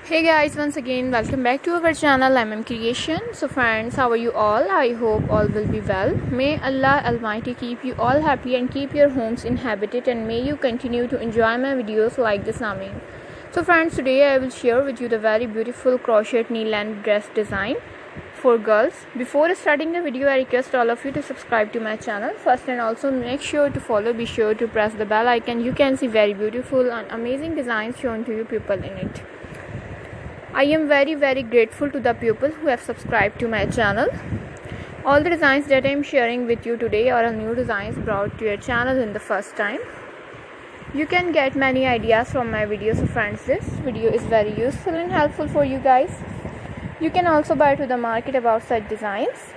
Hey guys, once again welcome back to our channel. I'm Creation. So friends, how are you all? I hope all will be well. May Allah Almighty keep you all happy and keep your homes inhabited, and may you continue to enjoy my videos like this. Amin. So friends, today I will share with you the very beautiful crochet knee length dress design for girls. Before starting the video, I request all of you to subscribe to my channel first, and also make sure to follow. Be sure to press the bell icon. You can see very beautiful and amazing designs shown to you people in it. I am very grateful to the people who have subscribed to my channel. All the designs that I am sharing with you today are new designs brought to your channel in the first time. You can get many ideas from my videos. So friends, this video is very useful and helpful for you guys. You can also buy to the market about such designs.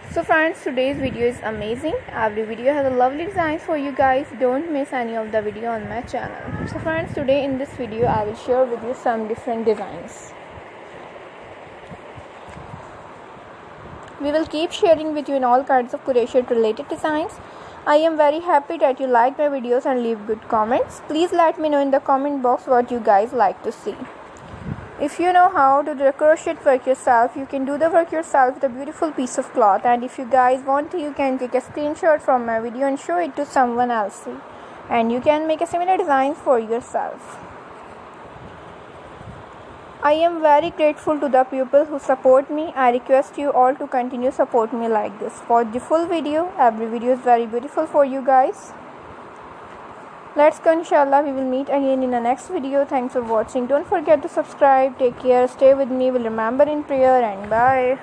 So friends, today's video is amazing. Every video has a lovely designs for you guys. Don't miss any of the video on my channel. So friends, today in this video I will share with you some different designs. We will keep sharing with you in all kinds of crochet related designs. I am very happy that you like my videos and leave good comments. Please let me know in the comment box what you guys like to see. If you know how to do the crochet work yourself, you can do the work yourself with a beautiful piece of cloth. And if you guys want to, you can take a screenshot from my video and show it to someone else. And you can make a similar design for yourself. I am very grateful to the people who support me. I request you all to continue support me like this. Watch the full video. Every video is very beautiful for you guys. Let's go, inshallah. We will meet again in the next video. Thanks for watching. Don't forget to subscribe. Take care. Stay with me. Will remember in prayer, and bye.